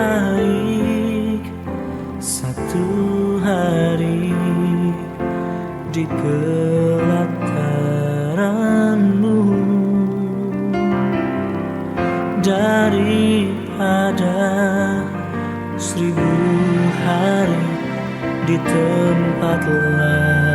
baik satu hari di pelataranmu daripada 1000 hari di tempat lain.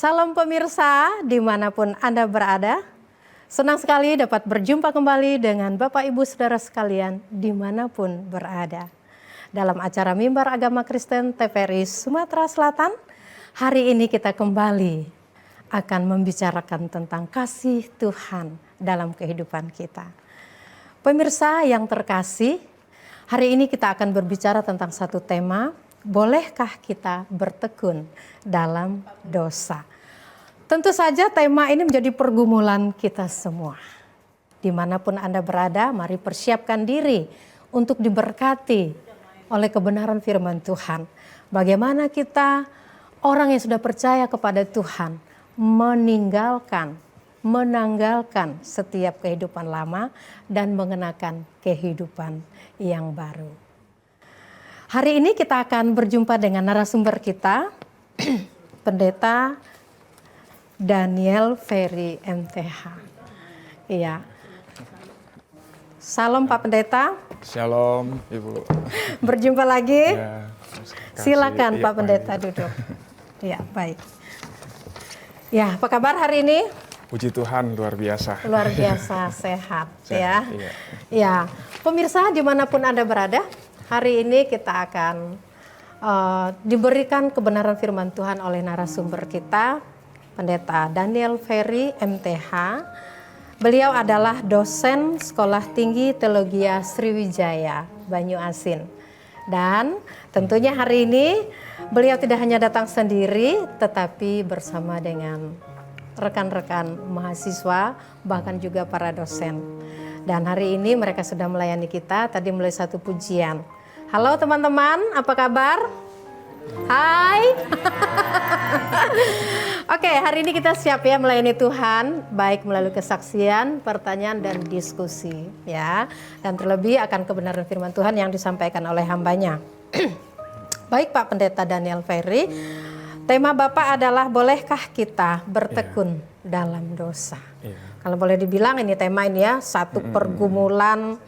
Salam pemirsa dimanapun Anda berada. Senang sekali dapat berjumpa kembali dengan Bapak Ibu Saudara sekalian dimanapun berada. Dalam acara Mimbar Agama Kristen TVRI Sumatera Selatan, hari ini kita kembali akan membicarakan tentang kasih Tuhan dalam kehidupan kita. Pemirsa yang terkasih, hari ini kita akan berbicara tentang satu tema, bolehkah kita bertekun dalam dosa? Tentu saja tema ini menjadi pergumulan kita semua. Dimanapun Anda berada, mari persiapkan diri untuk diberkati oleh kebenaran firman Tuhan. Bagaimana kita orang yang sudah percaya kepada Tuhan menanggalkan setiap kehidupan lama dan mengenakan kehidupan yang baru. Hari ini kita akan berjumpa dengan narasumber kita, Pendeta Daniel Ferry MTH. Iya. Salam Pak Pendeta. Shalom Ibu. Berjumpa lagi. Ya, silakan ya, Pak Pendeta duduk. Ya, baik. Ya, apa kabar hari ini? Puji Tuhan, luar biasa. Luar biasa sehat ya. Sehat, iya. Ya, pemirsa dimanapun Anda berada, hari ini kita akan diberikan kebenaran firman Tuhan oleh narasumber kita, Pendeta Daniel Ferry MTH. Beliau adalah dosen Sekolah Tinggi Teologi Sriwijaya, Banyuasin. Dan tentunya hari ini beliau tidak hanya datang sendiri, tetapi bersama dengan rekan-rekan mahasiswa, bahkan juga para dosen. Dan hari ini mereka sudah melayani kita, tadi mulai satu pujian. Halo teman-teman, apa kabar? Hai. Oke, hari ini kita siap ya melayani Tuhan, baik melalui kesaksian, pertanyaan, dan diskusi ya. Dan terlebih akan kebenaran firman Tuhan yang disampaikan oleh hambanya. Baik Pak Pendeta Daniel Ferry, tema Bapak adalah bolehkah kita bertekun dalam dosa? Kalau boleh dibilang ini tema ini ya, satu pergumulan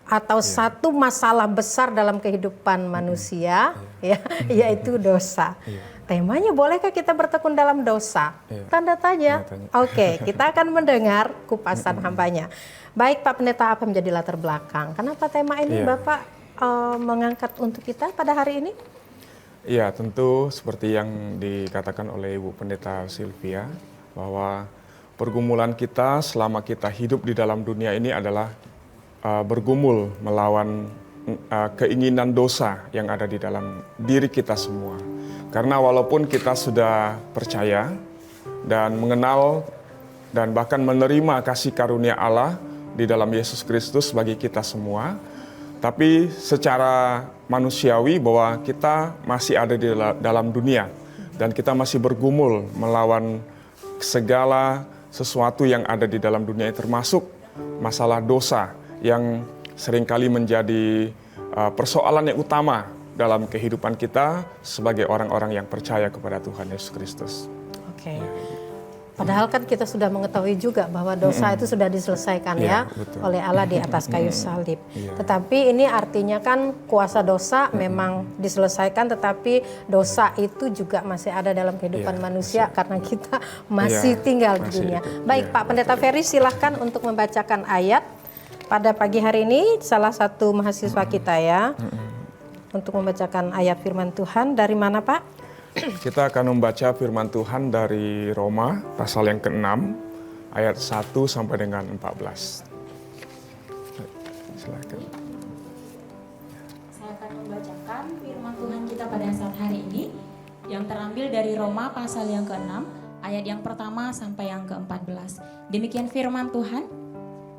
atau satu masalah besar dalam kehidupan manusia, ya, yaitu dosa. Temanya bolehkah kita bertekun dalam dosa? Tanda tanya. Oke, kita akan mendengar kupasan hambanya. Baik Pak Pendeta, apa menjadi latar belakang? Kenapa tema ini Bapak mengangkat untuk kita pada hari ini? Iya, tentu seperti yang dikatakan oleh Ibu Pendeta Sylvia, bahwa pergumulan kita selama kita hidup di dalam dunia ini adalah bergumul melawan keinginan dosa yang ada di dalam diri kita semua. Karena walaupun kita sudah percaya dan mengenal dan bahkan menerima kasih karunia Allah di dalam Yesus Kristus bagi kita semua, tapi secara manusiawi bahwa kita masih ada di dalam dunia dan kita masih bergumul melawan segala sesuatu yang ada di dalam dunia, termasuk masalah dosa yang seringkali menjadi persoalan yang utama dalam kehidupan kita sebagai orang-orang yang percaya kepada Tuhan Yesus Kristus. Oke. Padahal kan kita sudah mengetahui juga bahwa dosa itu sudah diselesaikan betul. oleh Allah di atas kayu salib. Tetapi ini artinya kan kuasa dosa memang diselesaikan, tetapi dosa itu juga masih ada dalam kehidupan manusia karena kita masih tinggal di dunia. Baik Pak Pendeta Ferry, silahkan untuk membacakan ayat pada pagi hari ini, salah satu mahasiswa kita ya. Untuk membacakan ayat firman Tuhan dari mana Pak? Kita akan membaca firman Tuhan dari Roma pasal yang ke-6 ayat 1 sampai dengan 14. Silakan. Saya akan membacakan firman Tuhan kita pada saat hari ini yang terambil dari Roma pasal yang ke-6 ayat yang pertama sampai yang ke-14. Demikian firman Tuhan.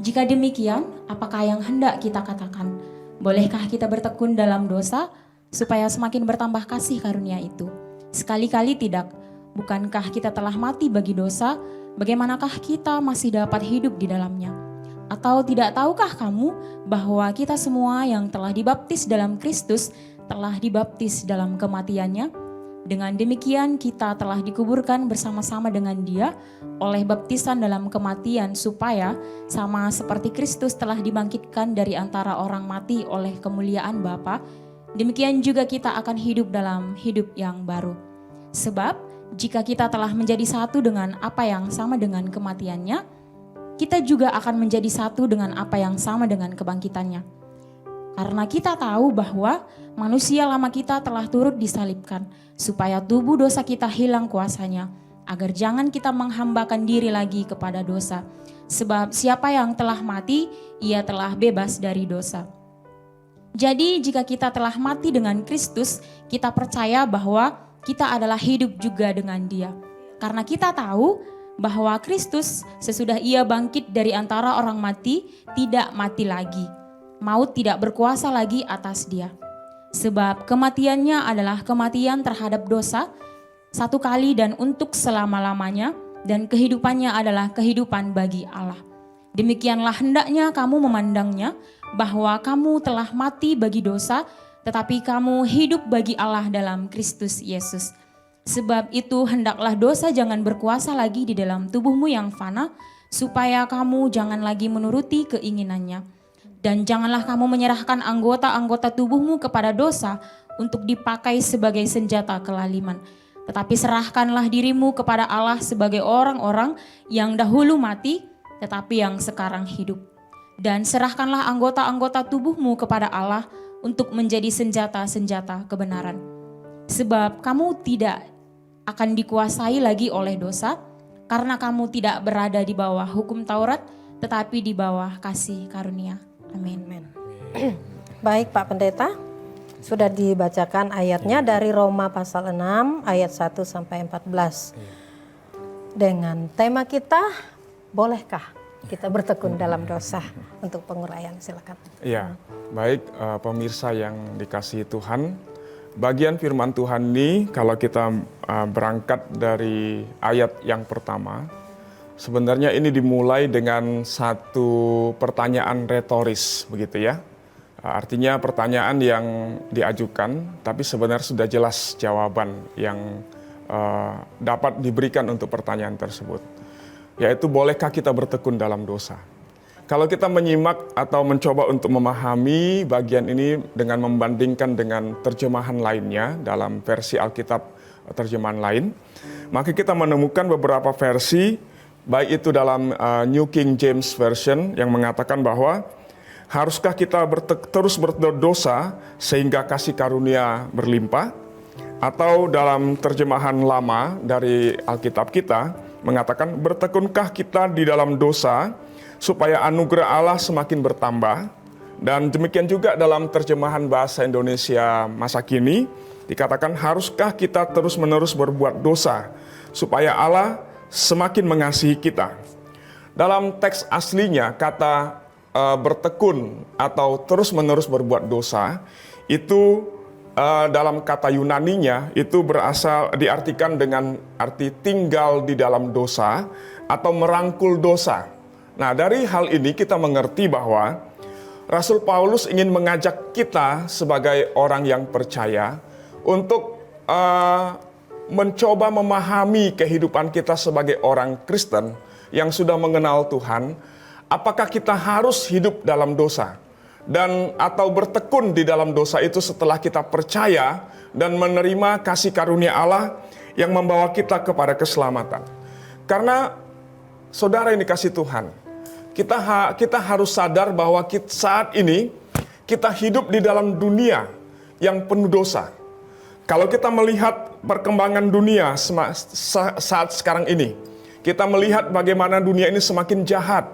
Jika demikian, apakah yang hendak kita katakan? Bolehkah kita bertekun dalam dosa supaya semakin bertambah kasih karunia itu? Sekali-kali tidak. Bukankah kita telah mati bagi dosa? Bagaimanakah kita masih dapat hidup di dalamnya? Atau tidak tahukah kamu bahwa kita semua yang telah dibaptis dalam Kristus telah dibaptis dalam kematiannya? Dengan demikian kita telah dikuburkan bersama-sama dengan Dia oleh baptisan dalam kematian, supaya sama seperti Kristus telah dibangkitkan dari antara orang mati oleh kemuliaan Bapa, demikian juga kita akan hidup dalam hidup yang baru. Sebab jika kita telah menjadi satu dengan apa yang sama dengan kematiannya, kita juga akan menjadi satu dengan apa yang sama dengan kebangkitannya. Karena kita tahu bahwa manusia lama kita telah turut disalibkan, supaya tubuh dosa kita hilang kuasanya, agar jangan kita menghambakan diri lagi kepada dosa. Sebab siapa yang telah mati, ia telah bebas dari dosa. Jadi jika kita telah mati dengan Kristus, kita percaya bahwa kita adalah hidup juga dengan Dia. Karena kita tahu bahwa Kristus sesudah Ia bangkit dari antara orang mati, tidak mati lagi. Maut tidak berkuasa lagi atas Dia. Sebab kematiannya adalah kematian terhadap dosa, satu kali dan untuk selama-lamanya, dan kehidupannya adalah kehidupan bagi Allah. Demikianlah hendaknya kamu memandangnya, bahwa kamu telah mati bagi dosa, tetapi kamu hidup bagi Allah dalam Kristus Yesus. Sebab itu hendaklah dosa jangan berkuasa lagi di dalam tubuhmu yang fana, supaya kamu jangan lagi menuruti keinginannya. Dan janganlah kamu menyerahkan anggota-anggota tubuhmu kepada dosa untuk dipakai sebagai senjata kelaliman. Tetapi serahkanlah dirimu kepada Allah sebagai orang-orang yang dahulu mati, tetapi yang sekarang hidup. Dan serahkanlah anggota-anggota tubuhmu kepada Allah untuk menjadi senjata-senjata kebenaran. Sebab kamu tidak akan dikuasai lagi oleh dosa, karena kamu tidak berada di bawah hukum Taurat, tetapi di bawah kasih karunia. Amin. Baik Pak Pendeta, sudah dibacakan ayatnya dari Roma pasal 6 ayat 1 sampai 14. Dengan tema kita, bolehkah kita bertekun dalam dosa? Untuk penguraian silakan. Ya, baik pemirsa yang dikasihi Tuhan, bagian firman Tuhan ini kalau kita berangkat dari ayat yang pertama, sebenarnya ini dimulai dengan satu pertanyaan retoris, begitu ya. Artinya pertanyaan yang diajukan, tapi sebenarnya sudah jelas jawaban yang dapat diberikan untuk pertanyaan tersebut. Yaitu, bolehkah kita bertekun dalam dosa? Kalau kita menyimak atau mencoba untuk memahami bagian ini dengan membandingkan dengan terjemahan lainnya dalam versi Alkitab terjemahan lain, maka kita menemukan beberapa versi, baik itu dalam New King James Version yang mengatakan bahwa haruskah kita terus berdosa sehingga kasih karunia berlimpah? Atau dalam terjemahan lama dari Alkitab kita mengatakan, bertekunkah kita di dalam dosa supaya anugerah Allah semakin bertambah? Dan demikian juga dalam terjemahan bahasa Indonesia masa kini dikatakan, haruskah kita terus-menerus berbuat dosa supaya Allah semakin mengasihi kita? Dalam teks aslinya kata bertekun atau terus-menerus berbuat dosa itu dalam kata Yunaninya itu berasal diartikan dengan arti tinggal di dalam dosa atau merangkul dosa. Nah, dari hal ini kita mengerti bahwa Rasul Paulus ingin mengajak kita sebagai orang yang percaya untuk mencoba memahami kehidupan kita sebagai orang Kristen yang sudah mengenal Tuhan. Apakah kita harus hidup dalam dosa dan atau bertekun di dalam dosa itu setelah kita percaya dan menerima kasih karunia Allah yang membawa kita kepada keselamatan? Karena saudara yang dikasih Tuhan, kita harus sadar bahwa saat ini kita hidup di dalam dunia yang penuh dosa. Kalau kita melihat perkembangan dunia saat sekarang ini, kita melihat bagaimana dunia ini semakin jahat.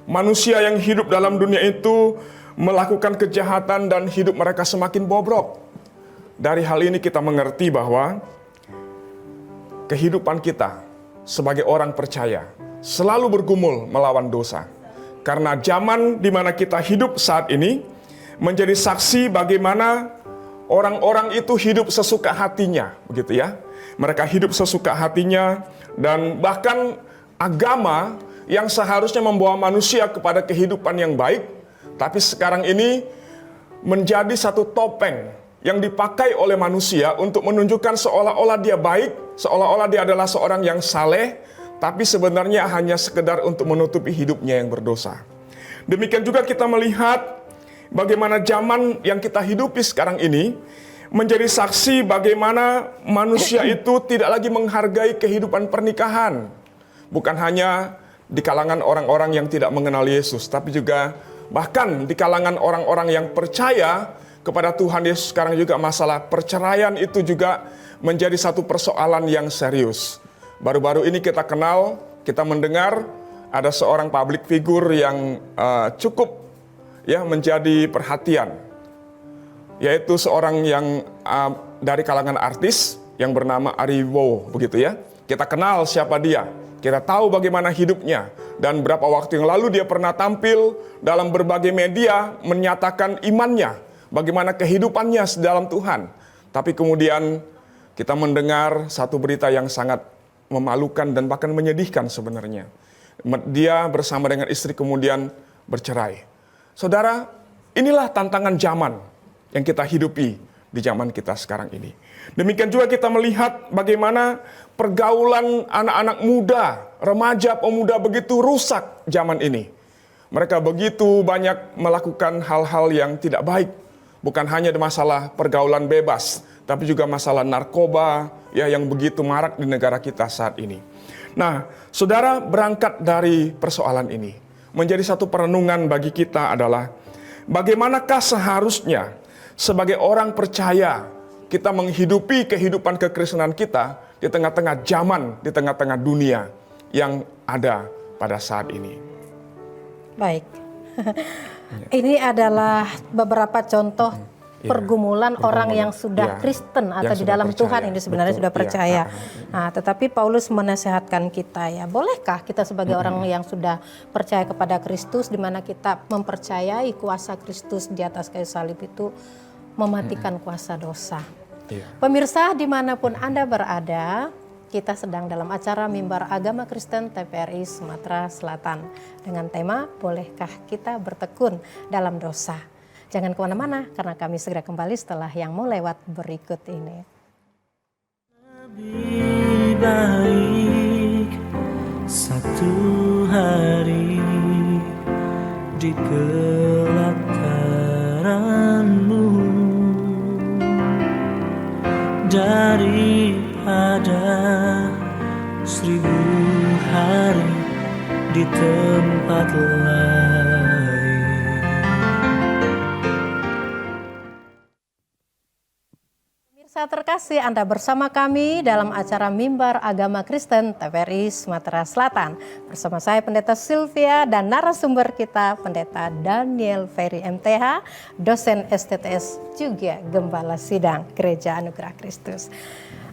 Manusia yang hidup dalam dunia itu melakukan kejahatan dan hidup mereka semakin bobrok. Dari hal ini kita mengerti bahwa kehidupan kita sebagai orang percaya selalu bergumul melawan dosa. Karena zaman di mana kita hidup saat ini menjadi saksi bagaimana orang-orang itu hidup sesuka hatinya, begitu ya. Mereka hidup sesuka hatinya dan bahkan agama yang seharusnya membawa manusia kepada kehidupan yang baik, tapi sekarang ini menjadi satu topeng yang dipakai oleh manusia untuk menunjukkan seolah-olah dia baik, seolah-olah dia adalah seorang yang saleh, tapi sebenarnya hanya sekedar untuk menutupi hidupnya yang berdosa. Demikian juga kita melihat bagaimana zaman yang kita hidupi sekarang ini menjadi saksi bagaimana manusia itu tidak lagi menghargai kehidupan pernikahan. Bukan hanya di kalangan orang-orang yang tidak mengenal Yesus, tapi juga bahkan di kalangan orang-orang yang percaya kepada Tuhan Yesus sekarang juga masalah perceraian itu juga menjadi satu persoalan yang serius. Baru-baru ini kita kenal, kita mendengar ada seorang public figure yang cukup ya menjadi perhatian, yaitu seorang yang dari kalangan artis yang bernama Ari Wo, begitu ya. Kita kenal siapa dia. Kita tahu bagaimana hidupnya dan berapa waktu yang lalu dia pernah tampil dalam berbagai media menyatakan imannya, bagaimana kehidupannya dalam Tuhan. Tapi kemudian kita mendengar satu berita yang sangat memalukan dan bahkan menyedihkan sebenarnya. Dia bersama dengan istri kemudian bercerai. Saudara, inilah tantangan zaman yang kita hidupi di zaman kita sekarang ini. Demikian juga kita melihat bagaimana pergaulan anak-anak muda, remaja, pemuda begitu rusak zaman ini. Mereka begitu banyak melakukan hal-hal yang tidak baik. Bukan hanya masalah pergaulan bebas, tapi juga masalah narkoba ya yang begitu marak di negara kita saat ini. Nah, saudara, berangkat dari persoalan ini, menjadi satu perenungan bagi kita adalah bagaimanakah seharusnya sebagai orang percaya kita menghidupi kehidupan kekristenan kita di tengah-tengah zaman, di tengah-tengah dunia yang ada pada saat ini. Baik. Ini adalah beberapa contoh pergumulan orang yang sudah Kristen atau di dalam Tuhan ini sebenarnya sudah percaya. Nah, tetapi Paulus menasehatkan kita ya, bolehkah kita sebagai orang yang sudah percaya kepada Kristus, di mana kita mempercayai kuasa Kristus di atas kayu salib itu mematikan kuasa dosa. Pemirsa dimanapun Anda berada, kita sedang dalam acara Mimbar Agama Kristen TVRI Sumatera Selatan dengan tema Bolehkah Kita Bertekun Dalam Dosa. Jangan kemana-mana karena kami segera kembali setelah yang mau lewat berikut ini. Lebih baik satu hari di pelataranmu daripada 1000 hari di tempat lain. Pemirsa terkasih, Anda bersama kami dalam acara Mimbar Agama Kristen TVRI Sumatera Selatan. Bersama saya Pendeta Sylvia dan narasumber kita Pendeta Daniel Ferry MTH, dosen STTS juga Gembala Sidang Gereja Anugerah Kristus.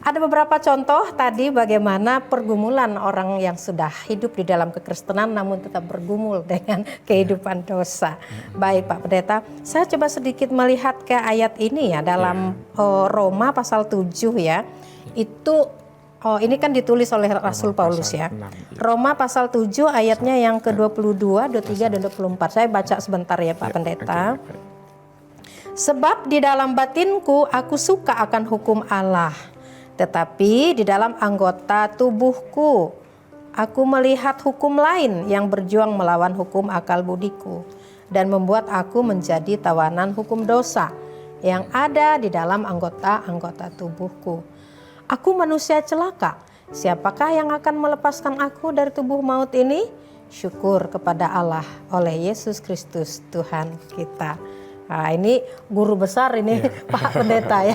Ada beberapa contoh tadi bagaimana pergumulan orang yang sudah hidup di dalam kekristenan namun tetap bergumul dengan kehidupan dosa. Baik Pak Pendeta, saya coba sedikit melihat ke ayat ini ya dalam Roma pasal 7 ya. Itu ini kan ditulis oleh Rasul Paulus ya. Roma pasal 7 ayatnya yang ke-22, 23 dan 24. Saya baca sebentar ya Pak Pendeta. Sebab di dalam batinku aku suka akan hukum Allah. Tetapi di dalam anggota tubuhku, aku melihat hukum lain yang berjuang melawan hukum akal budiku dan membuat aku menjadi tawanan hukum dosa yang ada di dalam anggota-anggota tubuhku. Aku manusia celaka, siapakah yang akan melepaskan aku dari tubuh maut ini? Syukur kepada Allah oleh Yesus Kristus Tuhan kita. Nah, ini guru besar ini Pak Pendeta ya.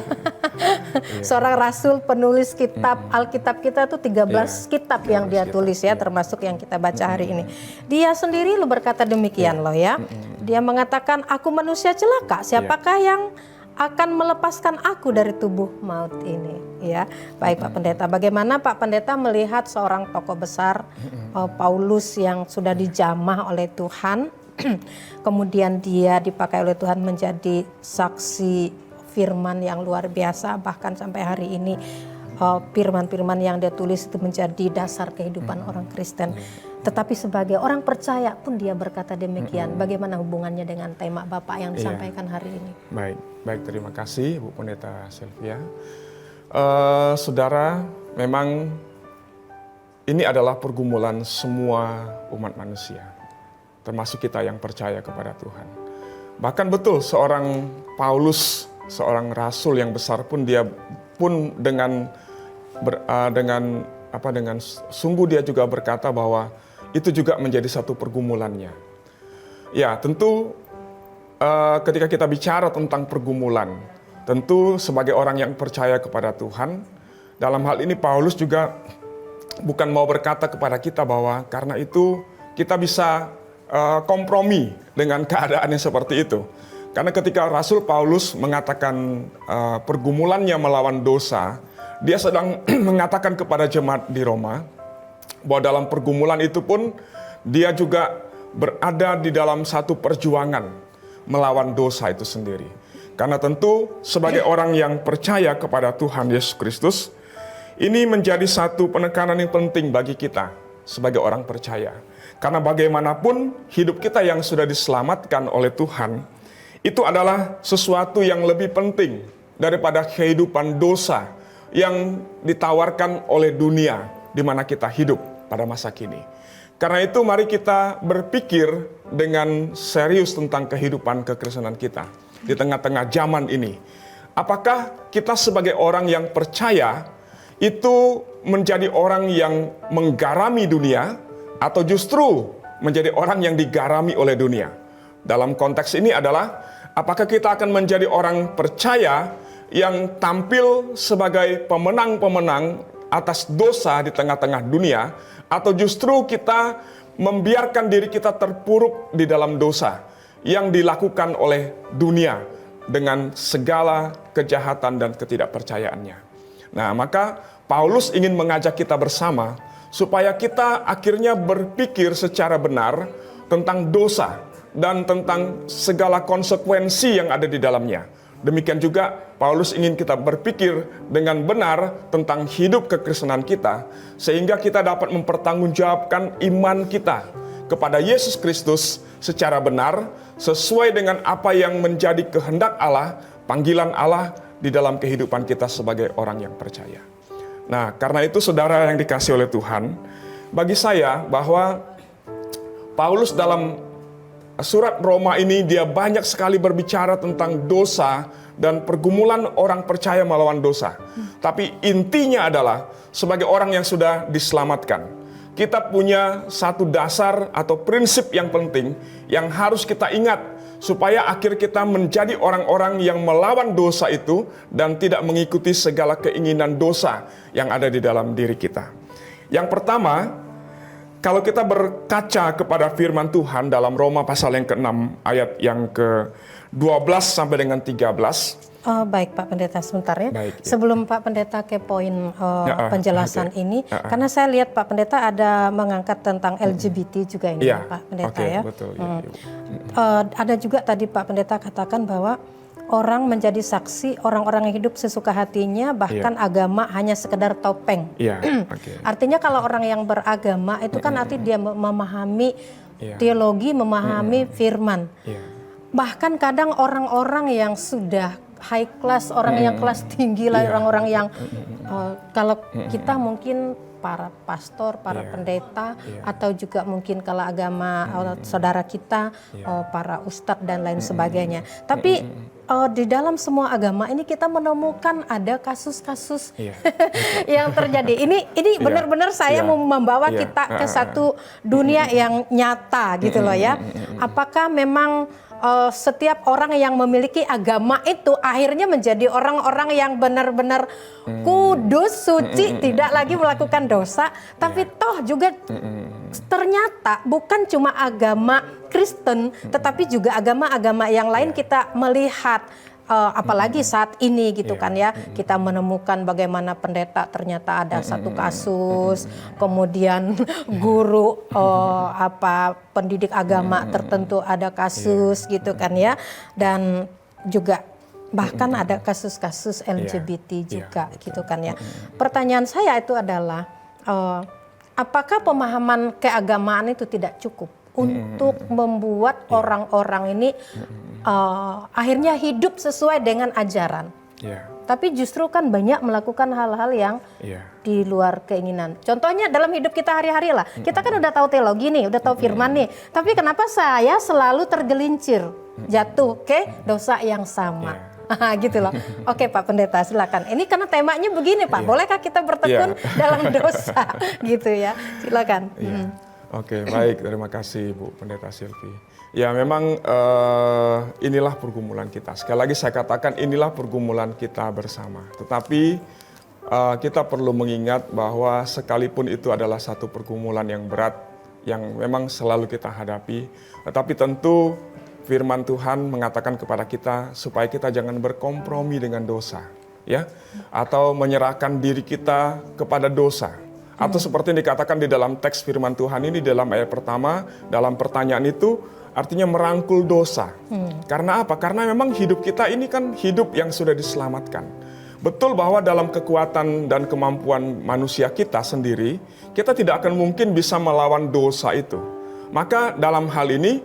Seorang rasul penulis kitab Alkitab kita tuh 13 kitab yang dia tulis ya, termasuk yang kita baca hari ini. Dia sendiri lo berkata demikian loh ya. Dia mengatakan aku manusia celaka, siapakah yang akan melepaskan aku dari tubuh maut ini ya. Baik Pak Pendeta, bagaimana Pak Pendeta melihat seorang tokoh besar Paulus yang sudah dijamah oleh Tuhan, kemudian dia dipakai oleh Tuhan menjadi saksi firman yang luar biasa, bahkan sampai hari ini firman-firman yang dia tulis itu menjadi dasar kehidupan orang Kristen. Tetapi sebagai orang percaya pun dia berkata demikian. Bagaimana hubungannya dengan tema Bapak yang disampaikan hari ini? Baik, terima kasih Bu Pendeta Sylvia. Saudara, memang ini adalah pergumulan semua umat manusia, termasuk kita yang percaya kepada Tuhan. Bahkan betul seorang Paulus, seorang rasul yang besar pun dia pun dengan sungguh dia juga berkata bahwa itu juga menjadi satu pergumulannya. Ya, tentu ketika kita bicara tentang pergumulan, tentu sebagai orang yang percaya kepada Tuhan, dalam hal ini Paulus juga bukan mau berkata kepada kita bahwa karena itu kita bisa kompromi dengan keadaan yang seperti itu. Karena ketika Rasul Paulus mengatakan pergumulannya melawan dosa, dia sedang mengatakan kepada jemaat di Roma bahwa dalam pergumulan itu pun dia juga berada di dalam satu perjuangan melawan dosa itu sendiri. Karena tentu sebagai orang yang percaya kepada Tuhan Yesus Kristus, ini menjadi satu penekanan yang penting bagi kita sebagai orang percaya. Karena bagaimanapun hidup kita yang sudah diselamatkan oleh Tuhan, itu adalah sesuatu yang lebih penting daripada kehidupan dosa yang ditawarkan oleh dunia di mana kita hidup pada masa kini. Karena itu mari kita berpikir dengan serius tentang kehidupan kekristenan kita di tengah-tengah zaman ini. apakah kita sebagai orang yang percaya itu menjadi orang yang menggarami dunia atau justru menjadi orang yang digarami oleh dunia? Dalam konteks ini adalah apakah kita akan menjadi orang percaya yang tampil sebagai pemenang-pemenang atas dosa di tengah-tengah dunia, atau justru kita membiarkan diri kita terpuruk di dalam dosa yang dilakukan oleh dunia dengan segala kejahatan dan ketidakpercayaannya. Nah, maka Paulus ingin mengajak kita bersama supaya kita akhirnya berpikir secara benar tentang dosa dan tentang segala konsekuensi yang ada di dalamnya. Demikian juga Paulus ingin kita berpikir dengan benar tentang hidup kekristenan kita, sehingga kita dapat mempertanggungjawabkan iman kita kepada Yesus Kristus secara benar, sesuai dengan apa yang menjadi kehendak Allah, panggilan Allah di dalam kehidupan kita sebagai orang yang percaya. Nah, karena itu saudara yang dikasihi oleh Tuhan, bagi saya bahwa Paulus dalam surat Roma ini dia banyak sekali berbicara tentang dosa dan pergumulan orang percaya melawan dosa. Tapi intinya adalah sebagai orang yang sudah diselamatkan, kita punya satu dasar atau prinsip yang penting yang harus kita ingat supaya akhir kita menjadi orang-orang yang melawan dosa itu dan tidak mengikuti segala keinginan dosa yang ada di dalam diri kita. Yang pertama, kalau kita berkaca kepada firman Tuhan dalam Roma pasal yang ke-6 ayat yang ke-12 sampai dengan 13. Baik Pak Pendeta, sebentar ya. Baik, ya. Sebelum Pak Pendeta ke poin penjelasan ini, karena saya lihat Pak Pendeta ada mengangkat tentang LGBT juga ini Pak Pendeta ya. Betul, ada juga tadi Pak Pendeta katakan bahwa orang menjadi saksi, orang-orang yang hidup sesuka hatinya, bahkan agama hanya sekedar topeng. Artinya kalau orang yang beragama itu kan arti dia memahami teologi, memahami firman. Bahkan kadang orang-orang yang sudah high class, orang yang kelas tinggi lah, orang-orang yang kalau kita mungkin para pastor, para pendeta, atau juga mungkin kalau agama saudara kita, para ustadz dan lain sebagainya. Tapi di dalam semua agama ini kita menemukan ada kasus-kasus yang terjadi. Ini benar-benar saya mau membawa kita ke satu dunia yang nyata gitu loh ya. Apakah memang setiap orang yang memiliki agama itu akhirnya menjadi orang-orang yang benar-benar kudus, suci, tidak lagi melakukan dosa, tapi toh juga ternyata bukan cuma agama Kristen, tetapi juga agama-agama yang lain kita melihat. Apalagi saat ini gitu kan ya, kita menemukan bagaimana pendeta ternyata ada satu kasus, kemudian guru pendidik agama tertentu ada kasus gitu kan ya, dan juga bahkan ada kasus-kasus LGBT juga gitu kan ya. Pertanyaan saya itu adalah apakah pemahaman keagamaan itu tidak cukup untuk membuat orang-orang ini akhirnya hidup sesuai dengan ajaran. Tapi justru kan banyak melakukan hal-hal yang di luar keinginan. Contohnya dalam hidup kita hari-hari lah. Kita kan udah tahu teologi nih, udah tahu firman nih. Tapi kenapa saya selalu tergelincir jatuh ke dosa yang sama? Gitu loh. Oke Pak Pendeta, silakan. Ini karena temanya begini Pak. Bolehkah kita bertekun dalam dosa? Gitu ya. Silakan. Oke, baik. Terima kasih Bu Pendeta Silvi. Ya memang inilah pergumulan kita. Sekali lagi saya katakan inilah pergumulan kita bersama. Tetapi kita perlu mengingat bahwa sekalipun itu adalah satu pergumulan yang berat, yang memang selalu kita hadapi. Tetapi tentu firman Tuhan mengatakan kepada kita supaya kita jangan berkompromi dengan dosa. Ya, atau menyerahkan diri kita kepada dosa. Atau seperti yang dikatakan di dalam teks firman Tuhan ini dalam ayat pertama, dalam pertanyaan itu artinya merangkul dosa. Karena apa? Karena memang hidup kita ini kan hidup yang sudah diselamatkan. Betul bahwa dalam kekuatan dan kemampuan manusia kita sendiri, kita tidak akan mungkin bisa melawan dosa itu. Maka dalam hal ini,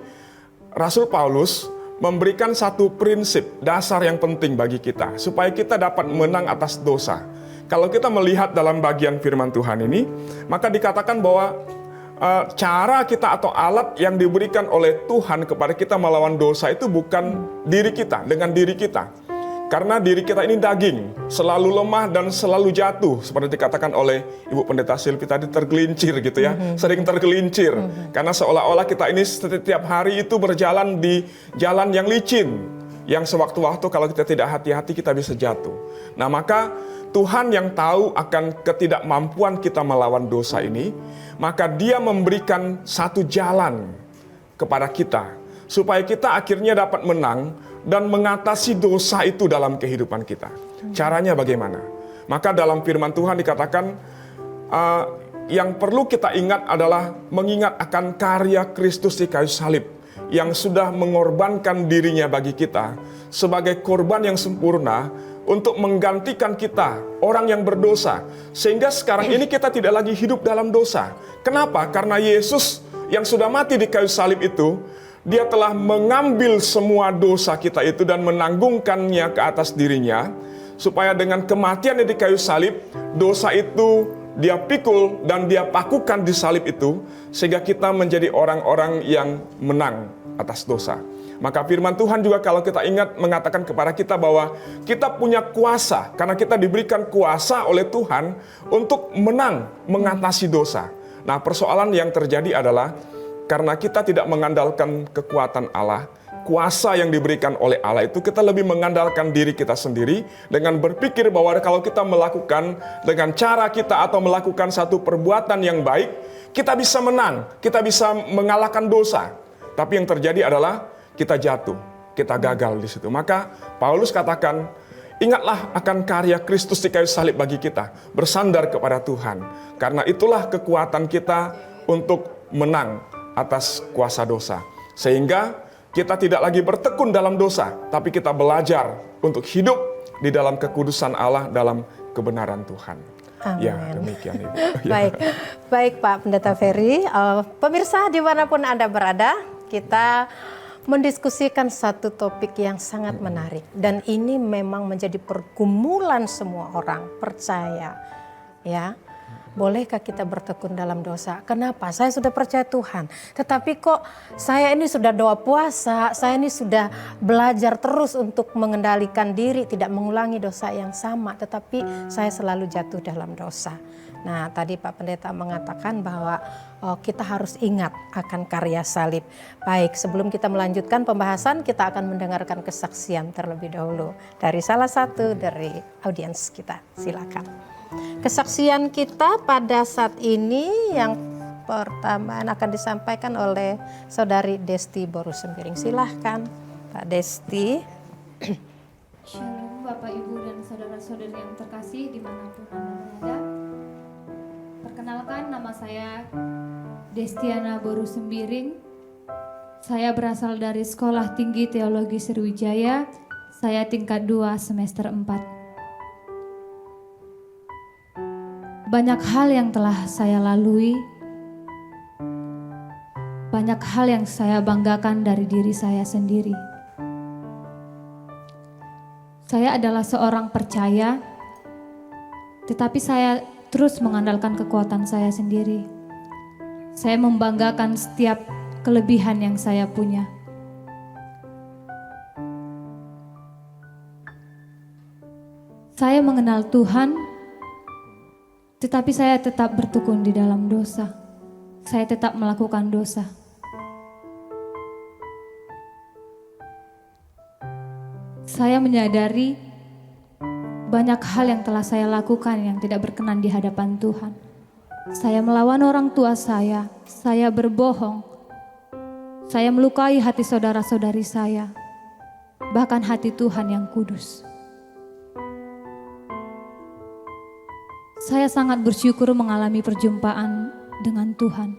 Rasul Paulus memberikan satu prinsip dasar yang penting bagi kita, supaya kita dapat menang atas dosa. Kalau kita melihat dalam bagian firman Tuhan ini, maka dikatakan bahwa cara kita atau alat yang diberikan oleh Tuhan kepada kita melawan dosa itu bukan diri kita, dengan diri kita. Karena diri kita ini daging, selalu lemah dan selalu jatuh. Seperti dikatakan oleh Ibu Pendeta Silvi tadi, tergelincir gitu ya, sering tergelincir. Karena seolah-olah kita ini setiap hari itu berjalan di jalan yang licin, yang sewaktu-waktu kalau kita tidak hati-hati kita bisa jatuh. Nah maka Tuhan yang tahu akan ketidakmampuan kita melawan dosa ini, maka Dia memberikan satu jalan kepada kita, supaya kita akhirnya dapat menang dan mengatasi dosa itu dalam kehidupan kita. Caranya bagaimana? Maka dalam firman Tuhan dikatakan, yang perlu kita ingat adalah mengingat akan karya Kristus di kayu salib, yang sudah mengorbankan dirinya bagi kita sebagai korban yang sempurna untuk menggantikan kita, orang yang berdosa. Sehingga sekarang ini kita tidak lagi hidup dalam dosa. Kenapa? Karena Yesus yang sudah mati di kayu salib itu, Dia telah mengambil semua dosa kita itu dan menanggungkannya ke atas dirinya, supaya dengan kematiannya di kayu salib, dosa itu Dia pikul dan Dia pakukan di salib itu, sehingga kita menjadi orang-orang yang menang atas dosa. Maka firman Tuhan juga kalau kita ingat mengatakan kepada kita bahwa kita punya kuasa, karena kita diberikan kuasa oleh Tuhan untuk menang mengatasi dosa. Nah persoalan yang terjadi adalah karena kita tidak mengandalkan kekuatan Allah, kuasa yang diberikan oleh Allah itu, kita lebih mengandalkan diri kita sendiri dengan berpikir bahwa kalau kita melakukan dengan cara kita atau melakukan satu perbuatan yang baik, kita bisa menang, kita bisa mengalahkan dosa. Tapi yang terjadi adalah kita jatuh, kita gagal di situ. Maka Paulus katakan, ingatlah akan karya Kristus di kayu salib bagi kita, bersandar kepada Tuhan. Karena itulah kekuatan kita untuk menang atas kuasa dosa. Sehingga kita tidak lagi bertekun dalam dosa, tapi kita belajar untuk hidup di dalam kekudusan Allah, dalam kebenaran Tuhan. Amin. Ya, demikian Ibu. Baik Pak Pendeta Ferry. Pemirsa dimanapun Anda berada, kita mendiskusikan satu topik yang sangat menarik. Dan ini memang menjadi pergumulan semua orang, percaya. Ya. Bolehkah kita bertekun dalam dosa? Kenapa? Saya sudah percaya Tuhan. Tetapi kok saya ini sudah doa puasa, saya ini sudah belajar terus untuk mengendalikan diri, tidak mengulangi dosa yang sama. Tetapi saya selalu jatuh dalam dosa. Nah tadi Pak Pendeta mengatakan bahwa kita harus ingat akan karya salib. Baik, sebelum kita melanjutkan pembahasan, kita akan mendengarkan kesaksian terlebih dahulu. Dari salah satu dari audiens kita. Silakan. Kesaksian kita pada saat ini yang pertama akan disampaikan oleh Saudari Desti Boru Sembiring. Silahkan Pak Desti. Shalom Bapak Ibu dan saudara-saudari yang terkasih dimanapun Anda berada. Perkenalkan, nama saya Destiana Boru Sembiring. Saya berasal dari Sekolah Tinggi Teologi Sriwijaya. Saya tingkat 2 semester 4. Banyak hal yang telah saya lalui, banyak hal yang saya banggakan dari diri saya sendiri. Saya adalah seorang percaya, tetapi saya terus mengandalkan kekuatan saya sendiri. Saya membanggakan setiap kelebihan yang saya punya. Saya mengenal Tuhan, tetapi saya tetap bertekun di dalam dosa. Saya tetap melakukan dosa. Saya menyadari banyak hal yang telah saya lakukan yang tidak berkenan di hadapan Tuhan. Saya melawan orang tua saya berbohong, saya melukai hati saudara-saudari saya, bahkan hati Tuhan yang kudus. Saya sangat bersyukur mengalami perjumpaan dengan Tuhan.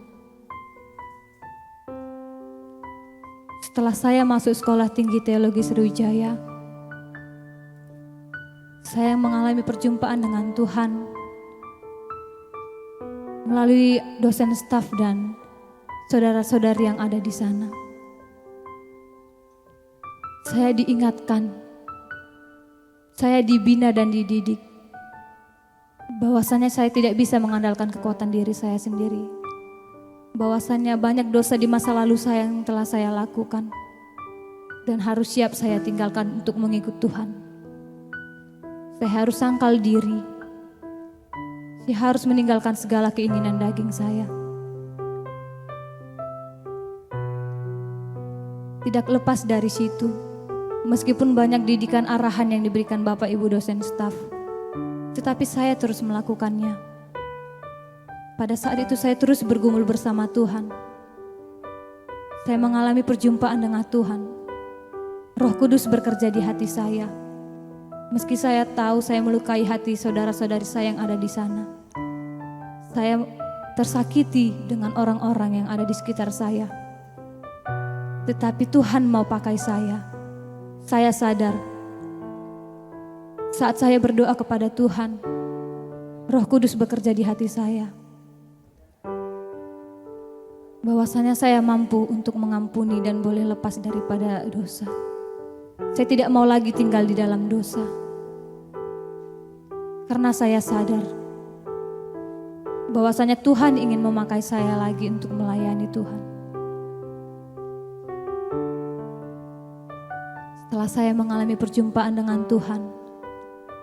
Setelah saya masuk Sekolah Tinggi Teologi Sriwijaya, saya mengalami perjumpaan dengan Tuhan melalui dosen staf dan saudara-saudari yang ada di sana. Saya diingatkan, saya dibina dan dididik bahwasanya saya tidak bisa mengandalkan kekuatan diri saya sendiri. Bahwasanya banyak dosa di masa lalu saya yang telah saya lakukan dan harus siap saya tinggalkan untuk mengikut Tuhan. Saya harus sangkal diri. Saya harus meninggalkan segala keinginan daging saya. Tidak lepas dari situ, meskipun banyak didikan arahan yang diberikan Bapak Ibu dosen staf, tetapi saya terus melakukannya. Pada saat itu saya terus bergumul bersama Tuhan. Saya mengalami perjumpaan dengan Tuhan. Roh Kudus bekerja di hati saya. Meski saya tahu saya melukai hati saudara-saudari saya yang ada di sana. Saya tersakiti dengan orang-orang yang ada di sekitar saya. Tetapi Tuhan mau pakai saya. Saya sadar saat saya berdoa kepada Tuhan, Roh Kudus bekerja di hati saya. Bahwasanya saya mampu untuk mengampuni dan boleh lepas daripada dosa. Saya tidak mau lagi tinggal di dalam dosa. Karena saya sadar bahwasanya Tuhan ingin memakai saya lagi untuk melayani Tuhan. Setelah saya mengalami perjumpaan dengan Tuhan,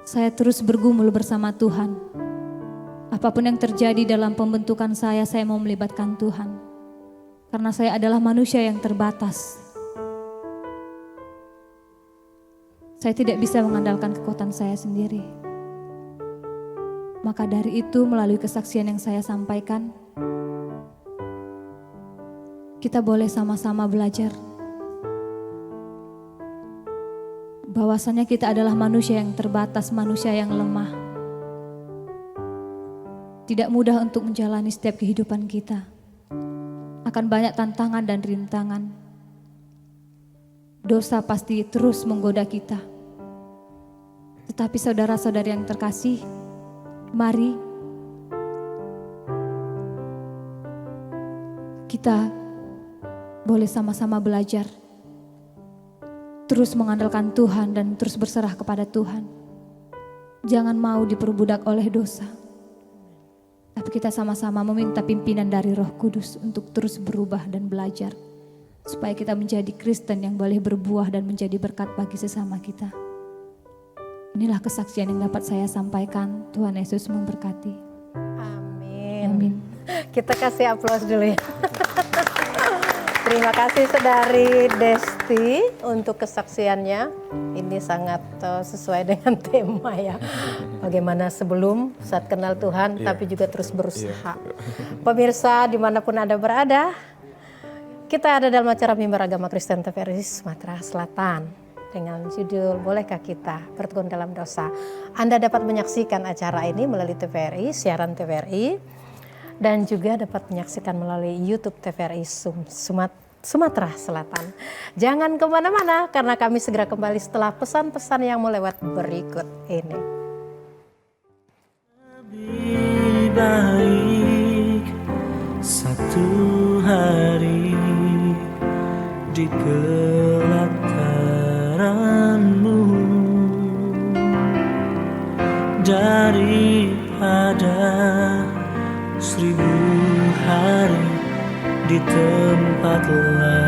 saya terus bergumul bersama Tuhan. Apapun yang terjadi dalam pembentukan saya mau melibatkan Tuhan. Karena saya adalah manusia yang terbatas. Saya tidak bisa mengandalkan kekuatan saya sendiri. Maka dari itu melalui kesaksian yang saya sampaikan, kita boleh sama-sama belajar bahwasanya kita adalah manusia yang terbatas, manusia yang lemah. Tidak mudah untuk menjalani setiap kehidupan kita. Akan banyak tantangan dan rintangan. Dosa pasti terus menggoda kita. Tetapi saudara-saudari yang terkasih, mari kita boleh sama-sama belajar. Terus mengandalkan Tuhan dan terus berserah kepada Tuhan. Jangan mau diperbudak oleh dosa. Tapi kita sama-sama meminta pimpinan dari Roh Kudus untuk terus berubah dan belajar. Supaya kita menjadi Kristen yang boleh berbuah dan menjadi berkat bagi sesama kita. Inilah kesaksian yang dapat saya sampaikan. Tuhan Yesus memberkati. Amin. Amin. Kita kasih aplaus dulu ya. Terima kasih Saudari Desti untuk kesaksiannya. Ini sangat sesuai dengan tema ya. Bagaimana sebelum saat kenal Tuhan tapi juga terus berusaha. Pemirsa dimanapun Anda berada, kita ada dalam acara Mimbar Agama Kristen TVRI Sumatera Selatan. Dengan judul Bolehkah Kita Bertekun Dalam Dosa. Anda dapat menyaksikan acara ini melalui TVRI, siaran TVRI. Dan juga dapat menyaksikan melalui YouTube TVRI Sumatera Selatan. Jangan kemana-mana karena kami segera kembali setelah pesan-pesan yang mau lewat berikut ini. Lebih baik satu hari di pelataranmu daripada 1000 hari di tempat lain.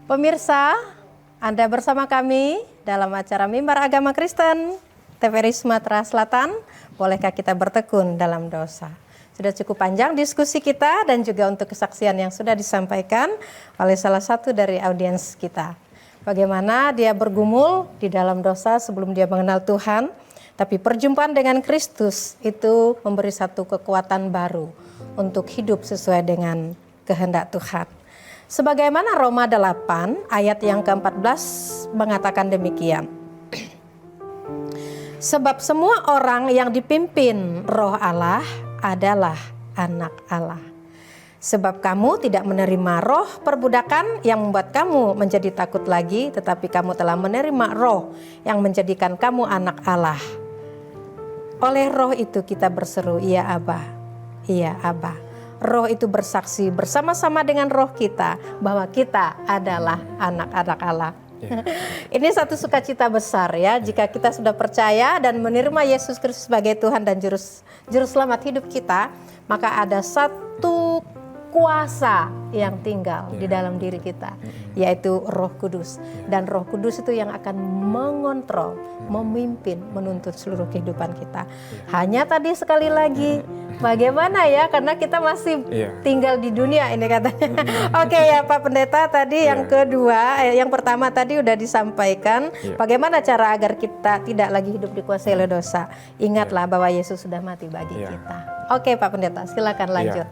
Pemirsa, Anda bersama kami dalam acara Mimbar Agama Kristen TVRI Sumatera Selatan. Bolehkah kita bertekun dalam dosa? Sudah cukup panjang diskusi kita dan juga untuk kesaksian yang sudah disampaikan oleh salah satu dari audiens kita. Bagaimana dia bergumul di dalam dosa sebelum dia mengenal Tuhan, tapi perjumpaan dengan Kristus itu memberi satu kekuatan baru untuk hidup sesuai dengan kehendak Tuhan. Sebagaimana Roma 8 ayat yang ke-14 mengatakan demikian. Sebab semua orang yang dipimpin Roh Allah adalah anak Allah. Sebab kamu tidak menerima roh perbudakan yang membuat kamu menjadi takut lagi, tetapi kamu telah menerima roh yang menjadikan kamu anak Allah. Oleh roh itu kita berseru, iya Aba, iya Aba. Roh itu bersaksi bersama-sama dengan roh kita bahwa kita adalah anak-anak Allah. Ini satu sukacita besar ya, jika kita sudah percaya dan menerima Yesus Kristus sebagai Tuhan dan Juru Selamat hidup kita, maka ada satu kuasa yang tinggal di dalam diri kita, yaitu Roh Kudus. Dan Roh Kudus itu yang akan mengontrol, memimpin, menuntut seluruh kehidupan kita. Hanya tadi sekali lagi, bagaimana ya, karena kita masih tinggal di dunia ini katanya. Oke ya Pak Pendeta, tadi yang kedua, yang pertama tadi udah disampaikan, bagaimana cara agar kita tidak lagi hidup dikuasai oleh dosa. Ingatlah bahwa Yesus sudah mati bagi kita. Oke Pak Pendeta, silakan lanjut.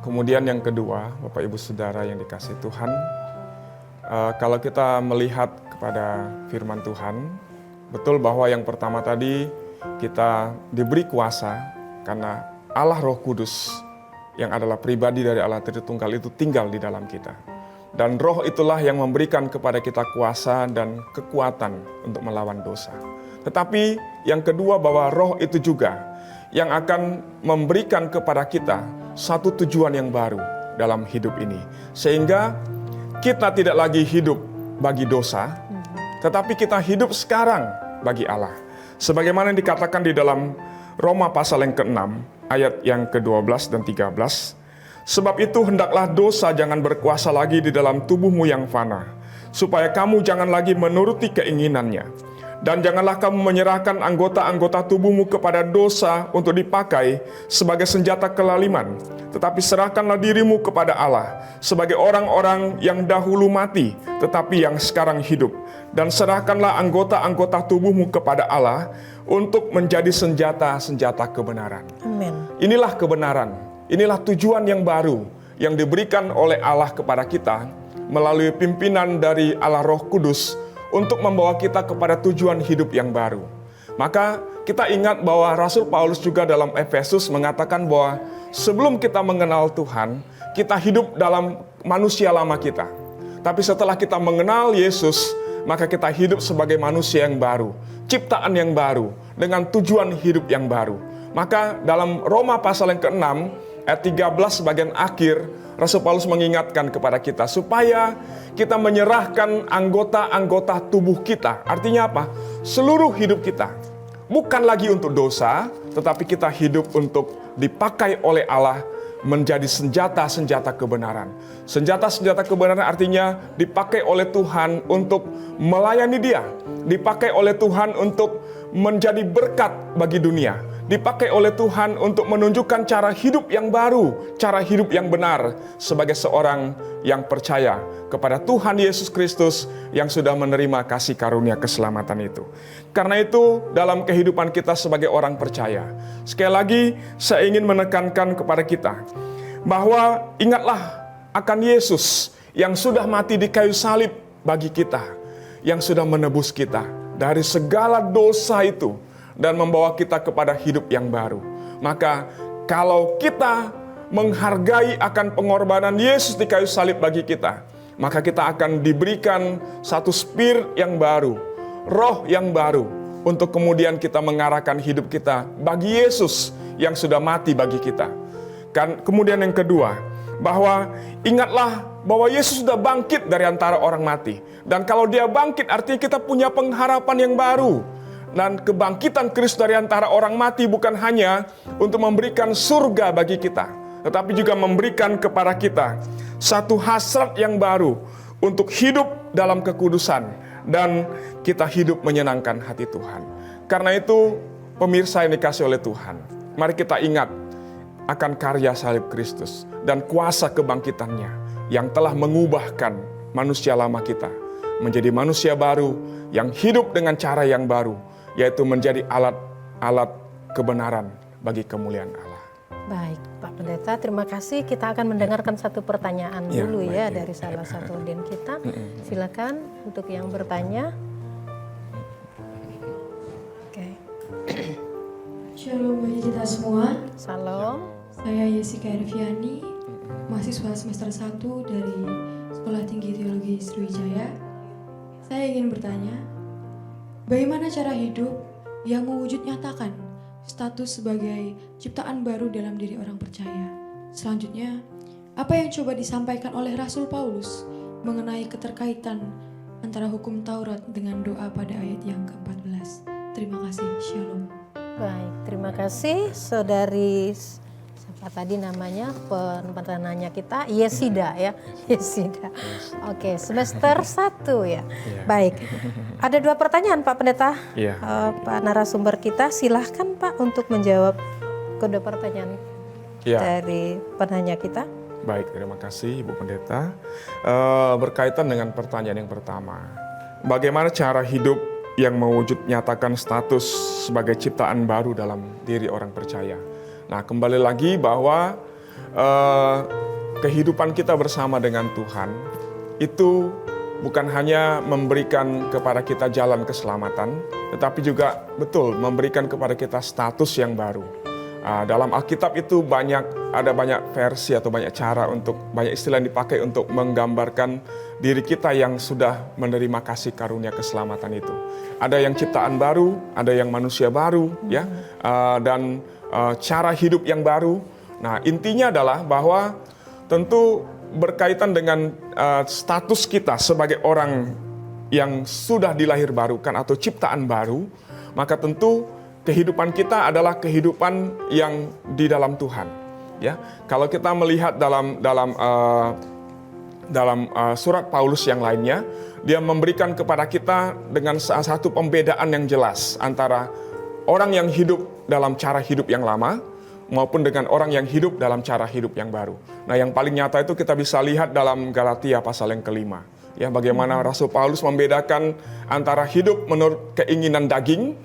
Kemudian yang kedua, Bapak Ibu Saudara yang dikasihi Tuhan, kalau kita melihat kepada firman Tuhan, betul bahwa yang pertama tadi kita diberi kuasa karena Allah Roh Kudus yang adalah pribadi dari Allah Tritunggal itu tinggal di dalam kita. Dan roh itulah yang memberikan kepada kita kuasa dan kekuatan untuk melawan dosa. Tetapi yang kedua bahwa roh itu juga yang akan memberikan kepada kita satu tujuan yang baru dalam hidup ini. Sehingga kita tidak lagi hidup bagi dosa, tetapi kita hidup sekarang bagi Allah. Sebagaimana yang dikatakan di dalam Roma pasal yang ke-6, ayat yang ke-12 dan 13. Sebab itu hendaklah dosa jangan berkuasa lagi di dalam tubuhmu yang fana, supaya kamu jangan lagi menuruti keinginannya. Dan janganlah kamu menyerahkan anggota-anggota tubuhmu kepada dosa untuk dipakai sebagai senjata kelaliman. Tetapi serahkanlah dirimu kepada Allah sebagai orang-orang yang dahulu mati, tetapi yang sekarang hidup. Dan serahkanlah anggota-anggota tubuhmu kepada Allah untuk menjadi senjata-senjata kebenaran. Amin. Inilah kebenaran, inilah tujuan yang baru yang diberikan oleh Allah kepada kita melalui pimpinan dari Allah Roh Kudus untuk membawa kita kepada tujuan hidup yang baru. Maka kita ingat bahwa Rasul Paulus juga dalam Efesus mengatakan bahwa sebelum kita mengenal Tuhan, kita hidup dalam manusia lama kita. Tapi setelah kita mengenal Yesus, maka kita hidup sebagai manusia yang baru, ciptaan yang baru, dengan tujuan hidup yang baru. Maka dalam Roma pasal yang ke-6, ayat 13 bagian akhir, Rasul Paulus mengingatkan kepada kita supaya kita menyerahkan anggota-anggota tubuh kita. Artinya apa? Seluruh hidup kita. Bukan lagi untuk dosa, tetapi kita hidup untuk dipakai oleh Allah menjadi senjata-senjata kebenaran. Senjata-senjata kebenaran artinya dipakai oleh Tuhan untuk melayani Dia. Dipakai oleh Tuhan untuk menjadi berkat bagi dunia. Dipakai oleh Tuhan untuk menunjukkan cara hidup yang baru, cara hidup yang benar sebagai seorang yang percaya kepada Tuhan Yesus Kristus yang sudah menerima kasih karunia keselamatan itu. Karena itu dalam kehidupan kita sebagai orang percaya, sekali lagi saya ingin menekankan kepada kita bahwa ingatlah akan Yesus yang sudah mati di kayu salib bagi kita, yang sudah menebus kita dari segala dosa itu dan membawa kita kepada hidup yang baru. Maka kalau kita menghargai akan pengorbanan Yesus di kayu salib bagi kita, maka kita akan diberikan satu spirit yang baru, roh yang baru, untuk kemudian kita mengarahkan hidup kita bagi Yesus yang sudah mati bagi kita. Kemudian yang kedua, bahwa ingatlah bahwa Yesus sudah bangkit dari antara orang mati. Dan kalau Dia bangkit artinya kita punya pengharapan yang baru. Dan kebangkitan Kristus dari antara orang mati bukan hanya untuk memberikan surga bagi kita, tetapi juga memberikan kepada kita satu hasrat yang baru untuk hidup dalam kekudusan dan kita hidup menyenangkan hati Tuhan. Karena itu, pemirsa yang dikasih oleh Tuhan, mari kita ingat akan karya salib Kristus dan kuasa kebangkitannya yang telah mengubahkan manusia lama kita menjadi manusia baru yang hidup dengan cara yang baru, yaitu menjadi alat kebenaran bagi kemuliaan Allah. Baik, Pak Pendeta, terima kasih. Kita akan mendengarkan satu pertanyaan dulu ya dari salah satu audien kita. Silakan untuk yang bertanya. Oke. Shalom bagi kita semua. Salam. Saya Jessica Erviani, mahasiswa semester 1 dari Sekolah Tinggi Teologi Sriwijaya. Saya ingin bertanya, bagaimana cara hidup yang mewujud nyatakan status sebagai ciptaan baru dalam diri orang percaya? Selanjutnya, apa yang coba disampaikan oleh Rasul Paulus mengenai keterkaitan antara hukum Taurat dengan doa pada ayat yang ke-14? Terima kasih, Shalom. Baik, terima kasih saudari, siapa tadi namanya penanya kita, Yesida ya, Yesida. Oke, semester 1 ya. Baik, ada 2 pertanyaan Pak Pendeta. Pak narasumber kita, silahkan Pak untuk menjawab kedua pertanyaan dari penanya kita. Baik, terima kasih Ibu Pendeta. Berkaitan dengan pertanyaan yang pertama, bagaimana cara hidup yang mewujud nyatakan status sebagai ciptaan baru dalam diri orang percaya? Nah, kembali lagi bahwa kehidupan kita bersama dengan Tuhan itu bukan hanya memberikan kepada kita jalan keselamatan, tetapi juga betul memberikan kepada kita status yang baru. Dalam Alkitab itu ada banyak versi atau banyak cara banyak istilah yang dipakai untuk menggambarkan diri kita yang sudah menerima kasih karunia keselamatan itu. Ada yang ciptaan baru, ada yang manusia baru, ya, dan cara hidup yang baru. Nah, intinya adalah bahwa tentu berkaitan dengan status kita sebagai orang yang sudah dilahirbarukan atau ciptaan baru, maka tentu kehidupan kita adalah kehidupan yang di dalam Tuhan. Ya, kalau kita melihat dalam surat Paulus yang lainnya, dia memberikan kepada kita dengan satu pembedaan yang jelas antara orang yang hidup dalam cara hidup yang lama maupun dengan orang yang hidup dalam cara hidup yang baru. Nah, yang paling nyata itu kita bisa lihat dalam Galatia pasal yang ke-5. Ya, bagaimana Rasul Paulus membedakan antara hidup menurut keinginan daging,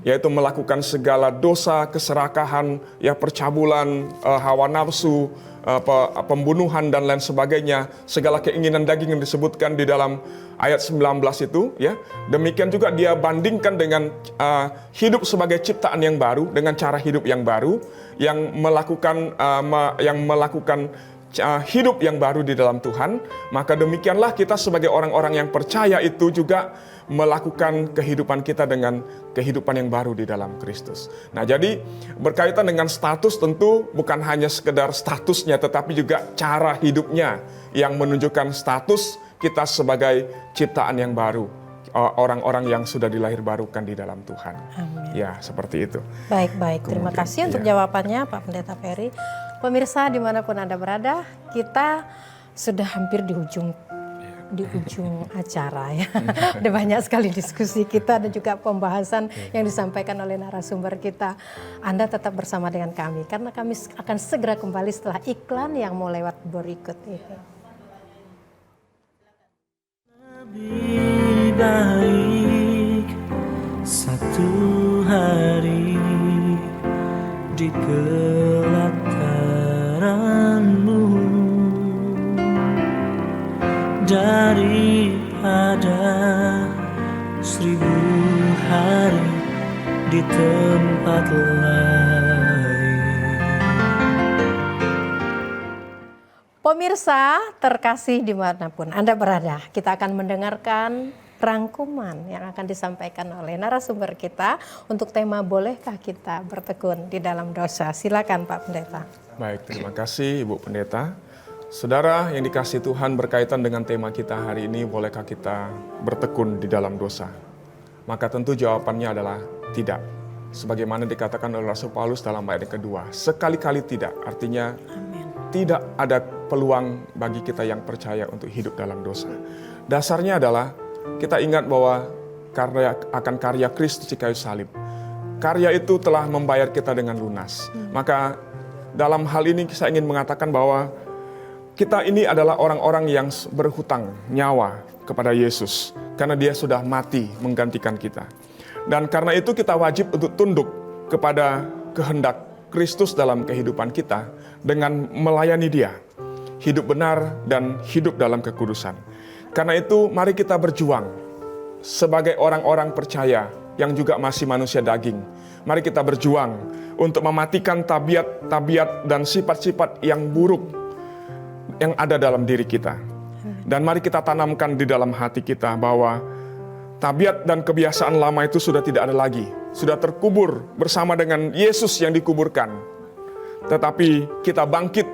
yaitu melakukan segala dosa, keserakahan, ya, percabulan, hawa nafsu, pembunuhan dan lain sebagainya, segala keinginan daging yang disebutkan di dalam ayat 19 itu, ya. Demikian juga dia bandingkan dengan hidup sebagai ciptaan yang baru dengan cara hidup yang baru yang melakukan hidup yang baru di dalam Tuhan. Maka demikianlah kita sebagai orang-orang yang percaya itu juga melakukan kehidupan kita dengan kehidupan yang baru di dalam Kristus. Nah, jadi berkaitan dengan status tentu bukan hanya sekedar statusnya, tetapi juga cara hidupnya yang menunjukkan status kita sebagai ciptaan yang baru, orang-orang yang sudah dilahirbarukan di dalam Tuhan. Amin. Ya, seperti itu. Baik. Terima kasih untuk jawabannya Pak Pendeta Ferry. Pemirsa dimanapun Anda berada, kita sudah hampir di ujung acara ya. Ada banyak sekali diskusi kita dan juga pembahasan yang disampaikan oleh narasumber kita. Anda tetap bersama dengan kami karena kami akan segera kembali setelah iklan yang mau lewat berikut ini. Lebih baik satu hari di pelataranmu daripada 1000 hari di tempat lain. Pemirsa terkasih dimanapun Anda berada, kita akan mendengarkan rangkuman yang akan disampaikan oleh narasumber kita untuk tema bolehkah kita bertekun di dalam dosa. Silakan Pak Pendeta. Baik, terima kasih Ibu Pendeta. Saudara yang dikasihi Tuhan, berkaitan dengan tema kita hari ini, bolehkah kita bertekun di dalam dosa? Maka tentu jawabannya adalah tidak. Sebagaimana dikatakan oleh Rasul Paulus dalam ayat yang kedua, sekali-kali tidak. Artinya tidak ada peluang bagi kita yang percaya untuk hidup dalam dosa. Dasarnya adalah kita ingat bahwa akan karya Kristus di kayu salib. Karya itu telah membayar kita dengan lunas. Maka dalam hal ini saya ingin mengatakan bahwa kita ini adalah orang-orang yang berhutang nyawa kepada Yesus. Karena dia sudah mati menggantikan kita. Dan karena itu kita wajib untuk tunduk kepada kehendak Kristus dalam kehidupan kita dengan melayani Dia, hidup benar dan hidup dalam kekudusan. Karena itu mari kita berjuang sebagai orang-orang percaya yang juga masih manusia daging. Mari kita berjuang untuk mematikan tabiat-tabiat dan sifat-sifat yang buruk yang ada dalam diri kita. Dan mari kita tanamkan di dalam hati kita bahwa tabiat dan kebiasaan lama itu sudah tidak ada lagi. Sudah terkubur bersama dengan Yesus yang dikuburkan. Tetapi kita bangkit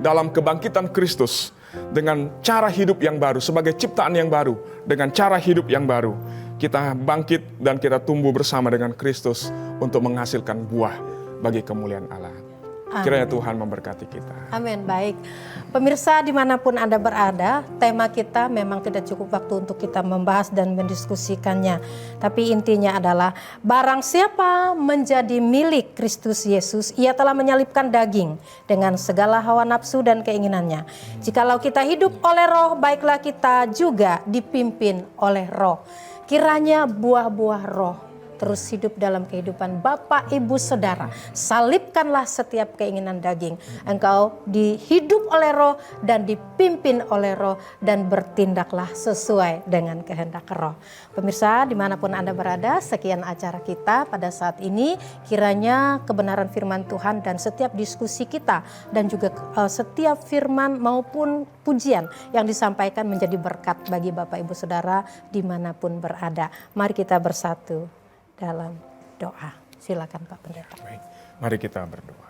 dalam kebangkitan Kristus dengan cara hidup yang baru, sebagai ciptaan yang baru, dengan cara hidup yang baru. Kita bangkit dan kita tumbuh bersama dengan Kristus untuk menghasilkan buah bagi kemuliaan Allah. Kiranya Tuhan memberkati kita. Amin. Baik, pemirsa dimanapun Anda berada, tema kita memang tidak cukup waktu untuk kita membahas dan mendiskusikannya. Tapi intinya adalah barang siapa menjadi milik Kristus Yesus, ia telah menyalibkan daging dengan segala hawa nafsu dan keinginannya. Jikalau kita hidup oleh Roh, baiklah kita juga dipimpin oleh Roh. Kiranya buah-buah Roh terus hidup dalam kehidupan Bapak, Ibu, Saudara. Salibkanlah setiap keinginan daging. Engkau dihidup oleh Roh dan dipimpin oleh Roh dan bertindaklah sesuai dengan kehendak Roh. Pemirsa dimanapun Anda berada, sekian acara kita pada saat ini. Kiranya kebenaran firman Tuhan dan setiap diskusi kita dan juga setiap firman maupun pujian yang disampaikan menjadi berkat bagi Bapak, Ibu, Saudara dimanapun berada. Mari kita bersatu dalam doa. Silakan Pak Pendeta. Baik, mari kita berdoa.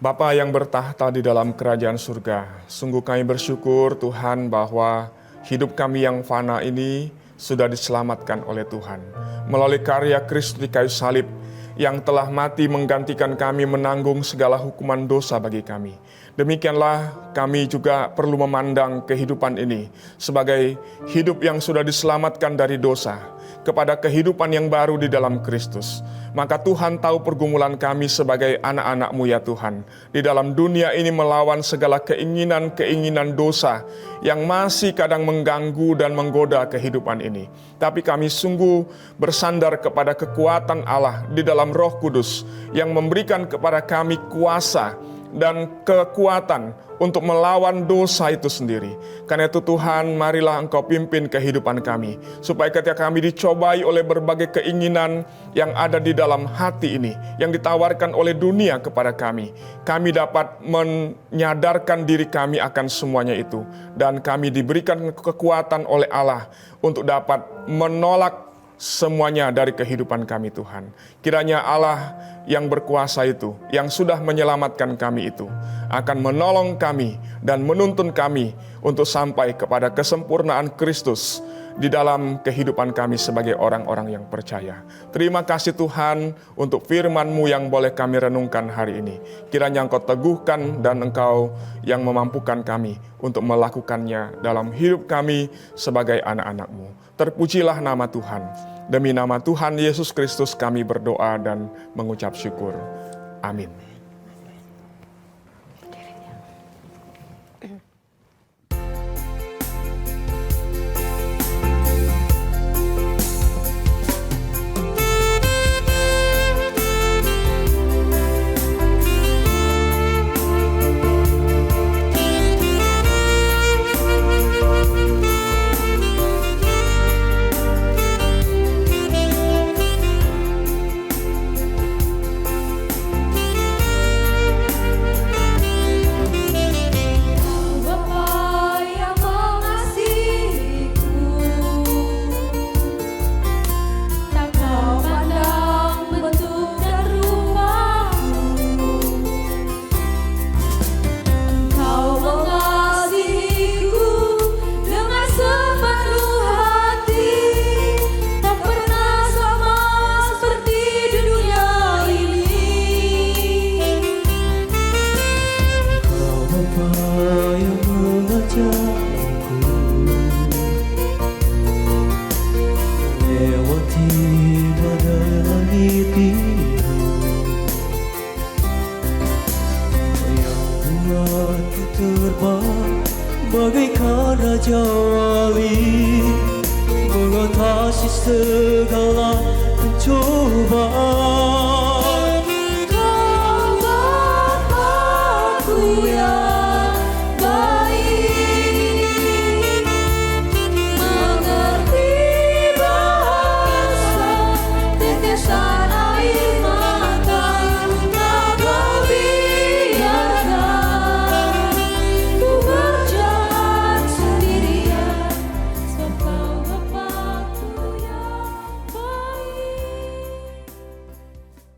Bapa yang bertahta di dalam kerajaan surga, sungguh kami bersyukur Tuhan bahwa hidup kami yang fana ini sudah diselamatkan oleh Tuhan. Melalui karya Kristus di kayu salib yang telah mati menggantikan kami menanggung segala hukuman dosa bagi kami. Demikianlah kami juga perlu memandang kehidupan ini sebagai hidup yang sudah diselamatkan dari dosa kepada kehidupan yang baru di dalam Kristus. Maka Tuhan tahu pergumulan kami sebagai anak-anak-Mu ya Tuhan. Di dalam dunia ini melawan segala keinginan-keinginan dosa yang masih kadang mengganggu dan menggoda kehidupan ini. Tapi kami sungguh bersandar kepada kekuatan Allah di dalam Roh Kudus yang memberikan kepada kami kuasa dan kekuatan untuk melawan dosa itu sendiri. Karena itu Tuhan, marilah Engkau pimpin kehidupan kami, supaya ketika kami dicobai oleh berbagai keinginan yang ada di dalam hati ini, yang ditawarkan oleh dunia kepada kami, kami dapat menyadarkan diri kami akan semuanya itu. Dan kami diberikan kekuatan oleh Allah untuk dapat menolak semuanya dari kehidupan kami Tuhan. Kiranya Allah yang berkuasa itu, yang sudah menyelamatkan kami itu, akan menolong kami dan menuntun kami untuk sampai kepada kesempurnaan Kristus di dalam kehidupan kami sebagai orang-orang yang percaya. Terima kasih Tuhan untuk firman-Mu yang boleh kami renungkan hari ini. Kiranya Engkau teguhkan dan Engkau yang memampukan kami untuk melakukannya dalam hidup kami sebagai anak-anak-Mu. Terpujilah nama Tuhan. Demi nama Tuhan Yesus Kristus kami berdoa dan mengucap syukur. Amin. Siapa yang mengajakku melewati badai langit biru yang buatku terbang bagaikan raja wali mengatasi segala pencobaan. Kau Bapakku yang